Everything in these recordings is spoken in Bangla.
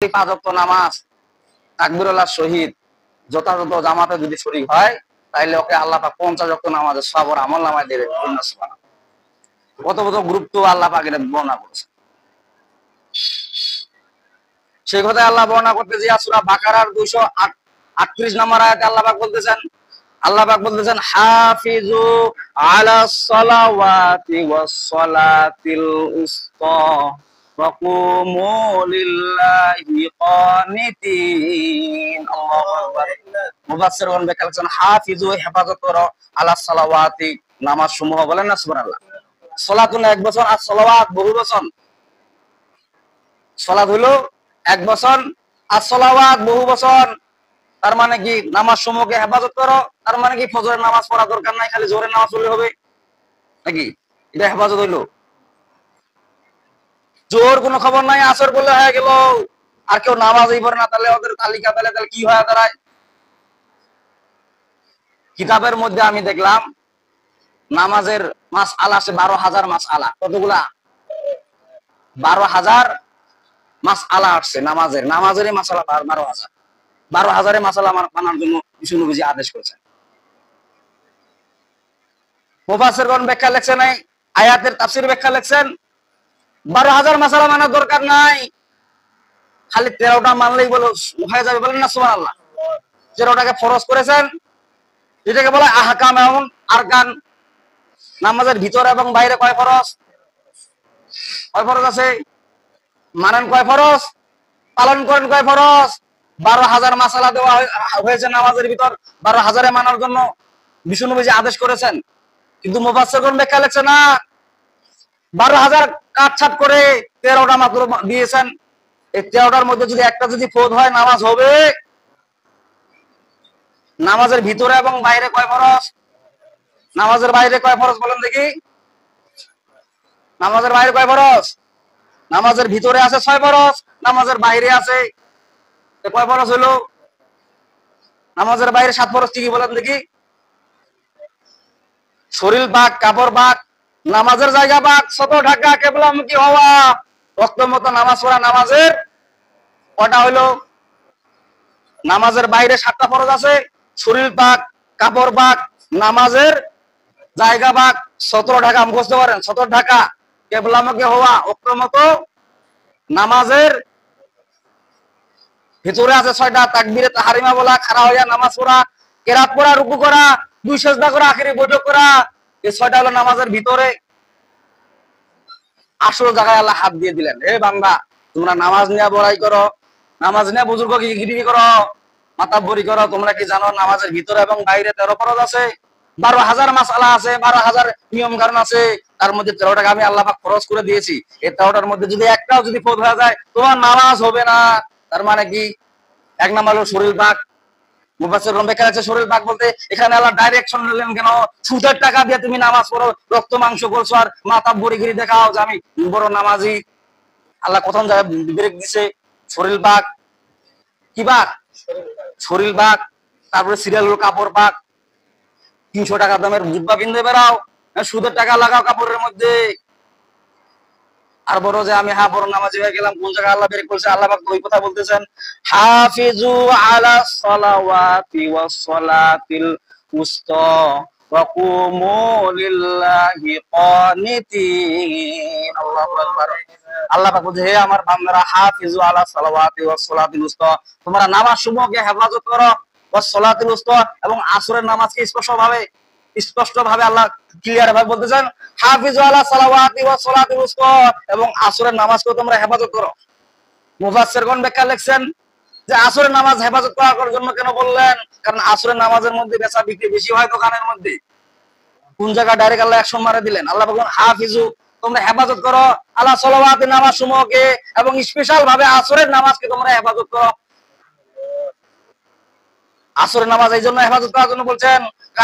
5 ওয়াক্ত নামাজ তাকবীরুল্লাহ শহীদ যথাযথ জামাতে যদি শরীক হয় তাহলে ওকে আল্লাহ পাক 50 ওয়াক্ত নামাজের সওয়াব আমল নামায় দেবে। সুবহানাল্লাহ। কত কত গ্রুপ তো আল্লাহ পাক এটা বর্ণনা করেছে। সেই কথায় আল্লাহ বর্ণনা করতে যে সূরা বাকারার 238 নম্বর আয়াতে আল্লাহ পাক বলতেছেন হাফিজু আলাস সালাওয়াতি ওয়াস সালাতিল উসতা ওয়া কুমু লিল্লাহি কানিতিন। আল্লাহু আকবার। মুফাসসিরগণ ব্যাখ্যা করেছেন হাফিজু হেফাজত করো আলাস সালাওয়াতি নামাজ সমূহ, বলেন না সুবহানাল্লাহ। সালাতুন এক বছর আর সালাওয়াত বহু বছর। সালাত হলো এক বছর আর সালাওয়াত বহু বছর। তার মানে কি নামাজ সমূহকে হেফাজত করো, তার মানে কি ফজরের নামাজ পড়া দরকার নাই, খালি জোহরের নামাজ পড়লে হবে নাকি? এটা হেফাজত হইলো। জোহর কোনো খবর নাই, আসর বললে হয়ে গেল, আর কেউ নামাজই পড়ে না, তাহলে ওদের তালিকা তাহলে কি হয় দাঁড়ায়? কিতাবের মধ্যে আমি দেখলাম নামাজের মাসআলা আছে 12,000 মাসআলা। কতগুলা? 12,000 মাসআলা আসছে নামাজেরই মাসআলা 12,000। 12,000 মাসআলা মানার জন্য বিষ্ণু নবীজি আদেশ করেছেন। মুফাসসিরগণ ব্যাখ্যা লিখছেন, এই আয়াতের তাফসীর ব্যাখ্যা লিখছেন 12,000 মাসআলা মানার দরকার নাই, খালি 13টা মানলেই বলো হয়ে যাবে, বলেন না সুবহানাল্লাহ। 13টাকে ফরজ করেছেন, এটাকে বলা আহকাম এবং আরকান। নামাজের ভিতরে এবং বাইরে কয় ফরজ? কয় ফরজ আছে? মানেন কয় ফরজ? পালন করেন কয় ফরজ? 12,000 মাসআলা দেওয়া হয়েছে নামাজের ভিতর, 12,000 মানার জন্য বিষ্ণু নবীজি আদেশ করেছেন। কিন্তু মুফাসসিরগণ ব্যাখ্যা লিখছে না, 12,000 কাটছাট করে 13টা মাত্র দিয়েছেন। এই 13টার মধ্যে যদি একটা যদি ফরজ হয় নামাজ হবে। নামাজের ভিতরে এবং বাইরে কয় ফরজ? নামাজের বাইরে কয় ফরজ বলেন দেখি? নামাজের বাইরে কয় ফরজ? নামাজের ভিতরে আছে 6 ফরজ, নামাজের বাইরে আছে কয় ফরজ হলো? নামাজের বাইরে 7 ফরজ। কি বলেন দেখি? শরীর পাক, কাপড় পাক, নামাজের জায়গা পাক, শত ঢাকা, কিবলামুখী হওয়া, ওয়াক্ত মতো নামাজ পড়া। নামাজের কয়টা হইলো? নামাজের বাইরে 7টা ফরজ আছে, শরীর পাক, কাপড় পাক, নামাজের জায়গা পাক, 17 ঢাকা মুখস্থ করেন। 17 ঢাকা, কিবলামুখী হওয়া, ওয়াক্ত মতো নামাজের ভিতরে আছে 6টা, তাকবীরে তাহরিমা বলা, খাড়া হইয়া নামাজ পড়া, কেরাত পড়া, রুকু করা, 2 সিজদা করা, আখিরি বৈঠক করা। এই 6টা হলো নামাজের ভিতরে। আসল জায়গায় আল্লাহ হাত দিয়ে দিলেন, হে বান্দা তোমরা নামাজ নিয়ে বড়াই করো, নামাজ নিয়ে বুজুর্গ গিরি করো, মাতাব্বরি করো, তোমরা কি জানো নামাজের ভিতরে এবং বাইরে 13 ফরজ আছে, 12,000 মাসআলা আছে, 12,000 নিয়ম কানুন আছে। তার মধ্যে 13টাকে আমি আল্লাহ পাক ফরজ করে দিয়েছি। এই 13টার মধ্যে যদি একটাও যদি ফরজ হয়ে যায় তোমার নামাজ হবে না। তার মানে কি? এক নাম্বার হলো শরীর পাক। মুফাসসিরগণ ব্যাখ্যা আছে শরীর পাক বলতে এখানে আল্লাহ ডাইরেকশন দিলেন কেন? সুদের টাকা দিয়ে তুমি নামাজ পড়ো, রক্ত মাংস করছো আর মাতাব্বরি গিরি দেখাও যে আমি বড় নামাজি। আল্লাহ প্রথম জায়গায় ব্রেক দিছে শরীর পাক। কি পাক? শরীর পাক। তারপরে সিরিয়াল হলো কাপড় পাক। 300 টাকা দামের জুব্বা কিনতে বেরাও, সুদের টাকা লাগাও কাপড়ের মধ্যে। আর বড় যে আমি বড় নামাজি হয়ে গেলাম, কোন জায়গায় আল্লাহ বের করেছে? আল্লাহ পাক ওই কথা বলতেছেন হাফিজু আলাস সালাওয়াতি ওয়াস সালাতিল উসতা ওয়া কুমু লিল্লাহি কানিতিন। আল্লাহু আকবার। আল্লাহ পাক বলছে, হে আমার বান্দারা, হাফিজু আলাস সালাওয়াতি ওয়াস সালাতিল উসতা, তোমরা নামাজ সমূহকে হেফাজত করো, ওয়াস সালাতিল উসতা, এবং আসরের নামাজকে স্পষ্টভাবে আল্লাহ ক্লিয়ার ভাবে বলতেছেন হাফিজু আলা সালাওয়াতি ওয়াস সালাতিল উসতা, এবং আসরের নামাজকে তোমরা হেফাজত করো। মুফাসসিরগণ ব্যাখ্যা লিখছেন যে আসরের নামাজ হেফাজত করার জন্য কেন বললেন? কারণ আসরের নামাজের মধ্যে বেচা বিক্রি বেশি হয় দোকানের মধ্যে। কোন জায়গায় ডাইরেক্ট আল্লাহ অ্যাকশন মারে দিলেন? আল্লাহ বলেন হাফিজু, তোমরা হেফাজত করো আলা সালাওয়াতি, নামাজ সমূহকে, এবং স্পেশাল ভাবে আসরের নামাজকে তোমরা হেফাজত করো। আসরের নামাজ এই জন্য হেফাজত করার জন্য বলছেন,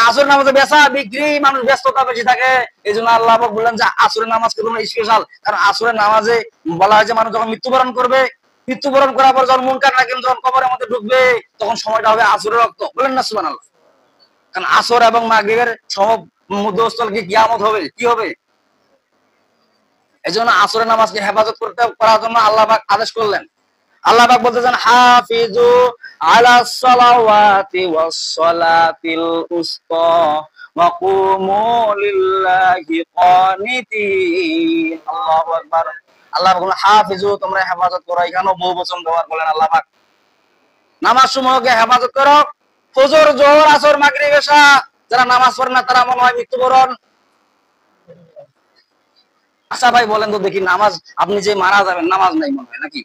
আসরের নামাজে বেচা বিক্রি, মানুষ ব্যস্ততা বেশি থাকে, এই জন্য আল্লাহ পাক বললেন যে আসরের নামাজকে তোমরা স্পেশাল। কারণ আসরের নামাজে বলা হয় যে মানুষ যখন মৃত্যুবরণ করবে, মৃত্যুবরণ করার পর যখন মুনকার নাকির যখন কবরের মধ্যে ঢুকবে, তখন সময়টা হবে আসরের রক্ত, বলেন না সুবহানাল্লাহ। কারণ আসর এবং মাগরিবের মধ্যস্থল কি কিয়ামত হবে, কি হবে? এই জন্য আসরের নামাজকে হেফাজত করার জন্য আল্লাহ পাক আদেশ করলেন। আল্লাহ পাক বলতেছেন হাফিজু আলাস সালাওয়াতি ওয়াস সালাতিল উসতা ওয়া কুমু লিল্লাহি কানিতিন। আল্লাহু আকবার। আল্লাহ বলেন হাফিজু, তোমরা হেফাজত করো। এখানেও বহু বচন ব্যবহার করলেন আল্লাহ পাক। নামাজ সমূহকে হেফাজত করো। ফজর, যোহর, আসর, মাগরিব, এশা যারা নামাজ পড়ে না তারা মনে হয় মৃত্যুবরণ। আচ্ছা ভাই বলেন তো দেখি, নামাজ আপনি যে মারা যাবেন নামাজ নাই মনে হয় নাকি?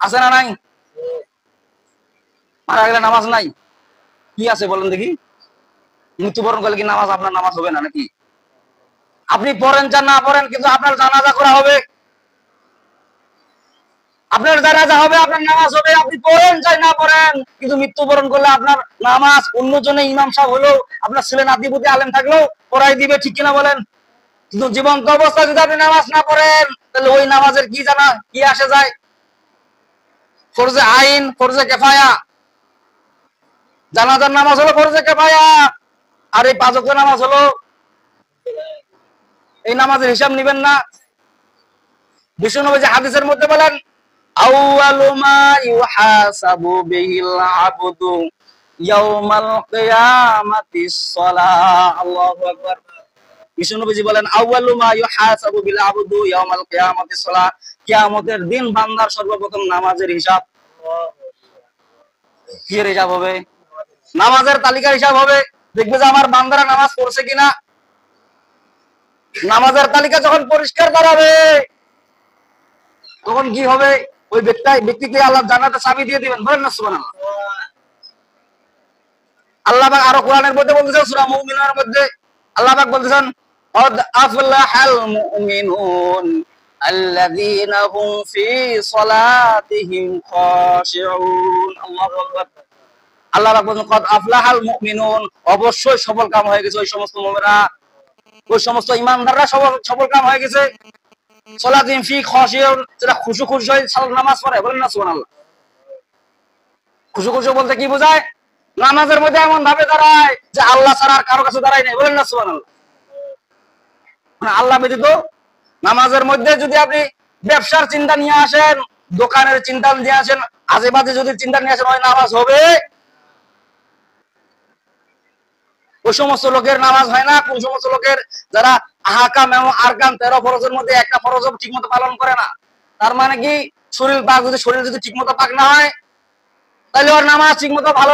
আছে না নাই? মারা গেলে নামাজ নাই? কি আছে বলেন দেখি? মৃত্যুবরণ করলে কি নামাজ, আপনার নামাজ হবে না নাকি? আপনি পড়েন চান না পড়েন, কিন্তু আপনার জানাজা করা হবে, আপনার জানাজা হবে, আপনার নামাজ হবে। আপনি পড়েন চাই না পড়েন, কিন্তু মৃত্যুবরণ করলে আপনার নামাজ অন্যজনে ইমাম সাহেব হলেও, আপনার ছেলে নাতিপুতি আলেম থাকলেও পড়াই দিবে, ঠিক কিনা বলেন? কিন্তু জীবন্ত অবস্থায় যদি আপনি নামাজ না পড়েন, তাহলে ওই নামাজের কি জানা কি আসে যায়? ফরজে আইন, ফরজে কেফায়া। জানাজার নামাজ হলো ফরজে কেফায়া, আর এই পাঁচ ওয়াক্ত নামাজ হলো, এই নামাজের হিসাব নিবেন না। বিষ্ণু যে হাদিসের মধ্যে বলেন আউয়ালু মা ইউহাসাবু বিহিল আবদু ইয়াউমাল কিয়ামাতিস সালাহ। আল্লাহু আকবার। বিষ্ণু নবীজি বলেন আউয়ালু মা ইউহাসাবু বিল আবদু ইয়াউমাল কিয়ামাতিস সালাহ, কিয়ামতের দিন বান্দার সর্বপ্রথম নামাজের হিসাব। কি এর হিসাব হবে? নামাজের তালিকার হিসাব হবে। দেখবে যে আমার বান্দারা নামাজ পড়ছে কিনা। নামাজের তালিকা যখন পরিষ্কার দাঁড়াবে, তখন কি হবে? ওই ব্যক্তিকে আল্লাহ জান্নাতের চাবি দিয়ে দিবেন। বলেন না সুবহানাল্লাহ। আল্লাহ পাক আরো কোরআনের মধ্যে বলতেছেন, সূরা মুমিনুনের মধ্যে আল্লাহ পাক বলতেছেন কদ আফলাহাল মুমিনুন আল্লাযীনা হুম ফি সালাতিহিম খাশিউন। আল্লাহু আকবার। আল্লাহ পাক বলেন কদ আফলাহাল মুমিনুন, অবশ্যই সফল কাম হয়ে গেছে ওই সমস্ত মুমিনরা, ওই সমস্ত ঈমানদাররা সফল কাম হয়ে গেছে। সালাতিহিম ফি খাশিউন, যারা খুশু খুশু হয়ে সালাত নামাজ পড়ে। বলেন না সুবহানাল্লাহ। খুশু খুশু বলতে কি বোঝায়? নামাজের মধ্যে এমন ভাবে দাঁড়ায় যে আল্লাহ ছাড়া আর কারো কাছে দাঁড়ায় নাই। বলেন না সুবহানাল্লাহ। মানে আল্লাহ ব্যতীত। নামাজের মধ্যে যদি আপনি ব্যবসার চিন্তা নিয়ে আসেন, দোকানের চিন্তা নিয়ে আসেন, আজে বাজে যদি চিন্তা নিয়ে আসেন, ওই নামাজ হবে? ওই সমস্ত লোকের নামাজ হয় না। কোন সমস্ত লোকের যারা আহকাম এবং আরকান 13 ফরজের মধ্যে একটা ফরজ ঠিক মতো পালন করে না। তার মানে কি, শরীর যদি ঠিক মতো পাক না হয়, তাহলে ওর নামাজ ঠিক মতো ভালো